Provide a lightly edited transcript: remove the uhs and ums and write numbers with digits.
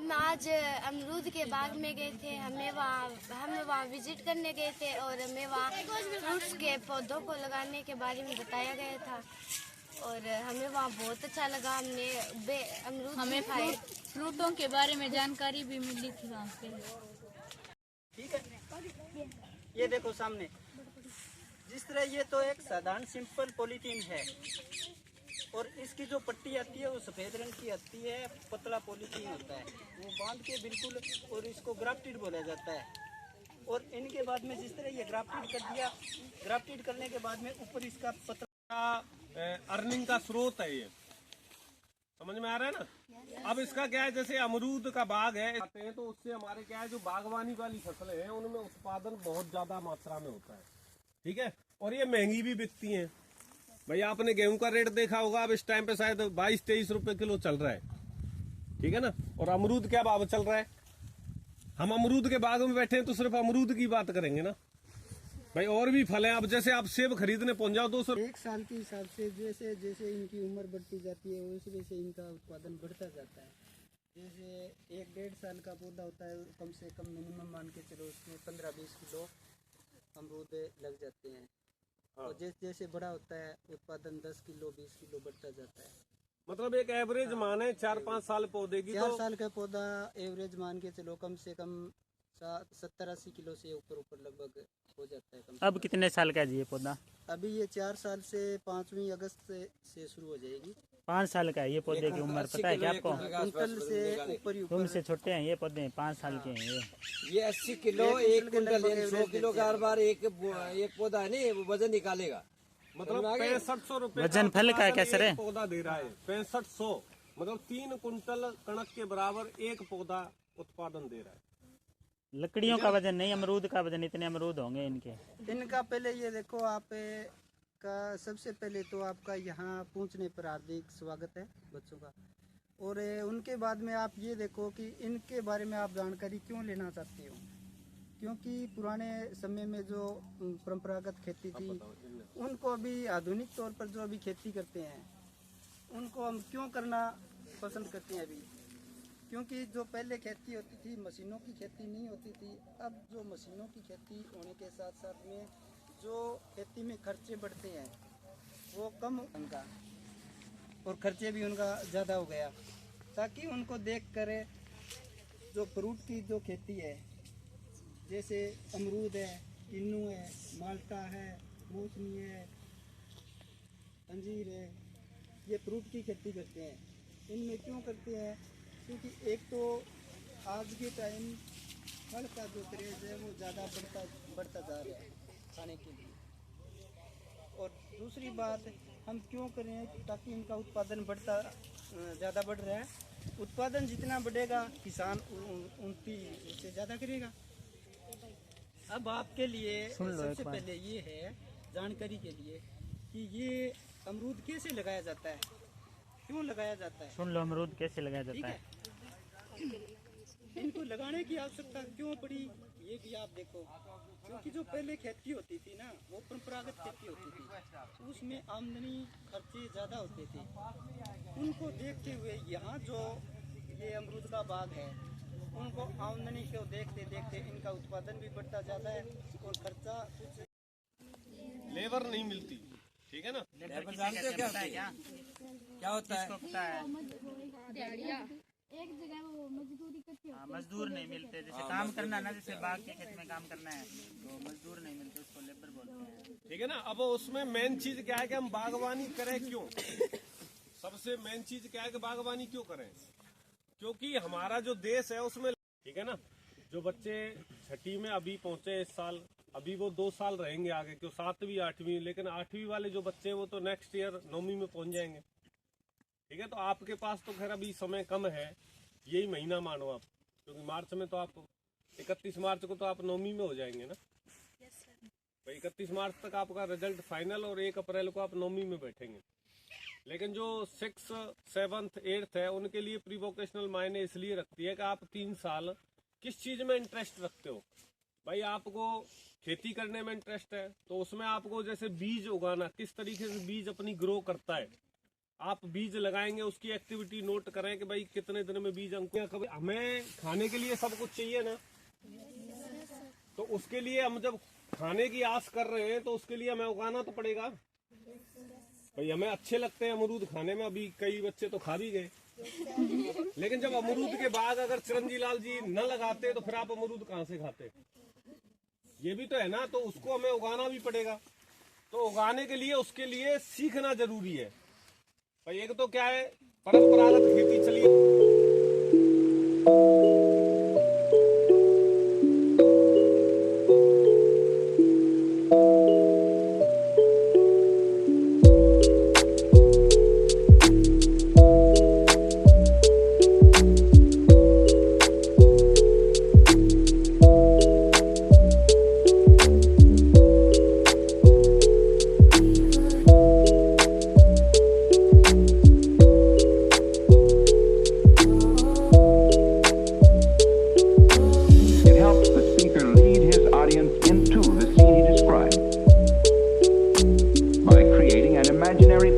हम आज अमरूद के बाग में गए थे। हम वहाँ विजिट करने गए थे और हमें वहाँ फ्रूट्स के पौधों को लगाने के बारे में बताया गया था और हमें वहाँ बहुत अच्छा लगा। हमने अमरूद हमें खाए, फ्रूटों के बारे में जानकारी भी मिली थी वहाँ पे। ठीक है, ये देखो सामने जिस तरह ये तो एक साधारण सिंपल पॉलीथीन है और इसकी जो पट्टी आती है वो सफ़ेद रंग की आती है, पतला पॉलीथीन होता है, वो बांध के बिल्कुल, और इसको ग्राफ्टेड बोला जाता है। और इनके बाद में जिस तरह ये ग्राफ्टेड कर दिया, ग्राफ्टेड करने के बाद में ऊपर इसका पतला अर्निंग का स्रोत है, ये समझ में आ रहा है ना। अब इसका क्या है, जैसे अमरूद का बाग है तो उससे हमारे क्या है, जो बागवानी वाली फसलें हैं उनमें उत्पादन बहुत ज्यादा मात्रा में होता है, ठीक है, और ये महंगी भी बिकती हैं। भाई आपने गेहूं का रेट देखा होगा, अब इस टाइम पे शायद 22-23 रुपए किलो चल रहा है, ठीक है ना। और अमरूद क्या भाव चल रहा है। हम अमरूद के बाग में बैठे हैं तो सिर्फ अमरूद की बात करेंगे ना भाई, और भी फल हैं। अब जैसे आप सेब खरीदने पहुंच जाओ 200 एक साल के हिसाब से जैसे जैसे इनकी उम्र बढ़ती जाती है उस वजह से इनका उत्पादन बढ़ता जाता है। जैसे 1-1.5 साल का पौधा होता है, कम से कम मिनिमम मान के चलो उसमें 15-20 किलो अमरूद लग जाते हैं। और जैसे जैसे बड़ा होता है उत्पादन 10 किलो 20 किलो बढ़ता जाता है। मतलब एक एवरेज मान है 4-5 साल पौधे की। 4 साल का पौधा एवरेज मान के चलो कम से कम 70-80 किलो से ऊपर लगभग हो जाता है। अब कितने साल का है जी ये पौधा। अभी ये 4 साल से 5वीं अगस्त से शुरू हो जाएगी। 5 साल का है ये पौधे की उम्र, पता है क्या आपको। कुंटल से ऊपर तुमसे छोटे हैं ये पौधे, 5 साल के हैं ये 80 किलो 1 कुंटल 100 किलो का हर बार एक पौधा है नहीं, वो वजन निकालेगा। मतलब 6500 रुपए वजन फल का कैसे रहे पौधा दे रहा है। 6500 मतलब 3 कुंटल कणक के बराबर एक पौधा उत्पादन दे रहा है। लकड़ियों का वजन नहीं, अमरूद का वजन। इतने अमरूद होंगे इनका। पहले ये देखो आप का, सबसे पहले तो आपका यहाँ पहुँचने पर हार्दिक स्वागत है बच्चों का। और उनके बाद में आप ये देखो कि इनके बारे में आप जानकारी क्यों लेना चाहते हो, क्योंकि पुराने समय में जो परंपरागत खेती थी उनको अभी आधुनिक तौर पर जो अभी खेती करते हैं उनको हम क्यों करना पसंद करते हैं अभी, क्योंकि जो पहले खेती होती थी मशीनों की खेती नहीं होती थी। अब जो मशीनों की खेती होने के साथ साथ में जो खेती में खर्चे बढ़ते हैं वो कम उनका, और खर्चे भी उनका ज़्यादा हो गया, ताकि उनको देख कर जो फ्रूट की जो खेती है, जैसे अमरूद है, किन्नू है, माल्टा है, मौसमी है, अंजीर है, ये फ्रूट की खेती करते हैं। इनमें क्यों करते हैं, क्योंकि एक तो आज के टाइम फल का जो क्रेज है वो ज़्यादा बढ़ता जा रहा है खाने के लिए। और दूसरी बात हम क्यों करें, ताकि इनका उत्पादन ज़्यादा बढ़ रहा है। उत्पादन जितना बढ़ेगा किसान उनकी उससे ज़्यादा करेगा। अब आपके लिए सबसे पहले ये है जानकारी के लिए कि ये अमरूद कैसे लगाया जाता है, क्यों लगाया जाता है। सुन लो, अमरूद कैसे लगाया जाता है। इनको लगाने की आवश्यकता क्यों पड़ी ये भी आप देखो, क्योंकि जो पहले खेती होती थी ना वो परंपरागत खेती होती थी, उसमें आमदनी खर्चे ज़्यादा होते थे। उनको देखते हुए यहाँ जो ये अमरूद का बाग है उनको आमदनी को देखते देखते इनका उत्पादन भी बढ़ता जाता है और खर्चा कुछ लेबर नहीं मिलती, ठीक है ना। लेबर जानते हो क्या होता है। एक जगह वो मजदूरी करते हो, मजदूर नहीं मिलते। जैसे काम करना ना, जैसे बाग के खेत में काम करना है तो मजदूर नहीं मिलते, उसको लेबर बोलते हैं, ठीक है ना। अब उसमें मेन चीज क्या है कि हम बागवानी करें क्यों। सबसे मेन चीज क्या है कि बागवानी क्यों करें, क्योंकि हमारा जो देश है उसमें, ठीक है ना, जो बच्चे 6ठी में अभी पहुंचे इस साल, अभी वो 2 साल रहेंगे आगे, क्यों 7वीं 8वीं, लेकिन 8वीं वाले जो बच्चे वो तो नेक्स्ट ईयर 9वीं में पहुंच जाएंगे, ठीक है। तो आपके पास तो खैर अभी समय कम है, यही महीना मानो आप, क्योंकि मार्च में तो आप 31 मार्च को तो आप 9वीं में हो जाएंगे ना। भाई 31 मार्च तक आपका रिजल्ट फाइनल और 1 अप्रैल को आप 9वीं में बैठेंगे। लेकिन जो 6th 7th 8th है उनके लिए प्री वोकेशनल मायने इसलिए रखती है कि आप 3 साल किस चीज में इंटरेस्ट रखते हो। भाई आपको खेती करने में इंटरेस्ट है तो उसमें आपको जैसे बीज उगाना, किस तरीके से बीज अपनी ग्रो करता है, आप बीज लगाएंगे, उसकी एक्टिविटी नोट करें कि भाई कितने दिन में बीज अंकुर। हमें खाने के लिए सब कुछ चाहिए ना, तो उसके लिए हम जब खाने की आस कर रहे हैं तो उसके लिए हमें उगाना तो पड़ेगा भाई। हमें अच्छे लगते हैं अमरूद खाने में, अभी कई बच्चे तो खा भी गए, लेकिन जब अमरूद के बाग अगर चिरंजी लाल जी न लगाते तो फिर आप अमरूद कहाँ से खाते? ये भी तो है ना, तो उसको हमें उगाना भी पड़ेगा। तो उगाने के लिए उसके लिए सीखना जरूरी है भाई। एक तो क्या है, परंपरागत खेती चलिए। Into the scene he described by creating an imaginary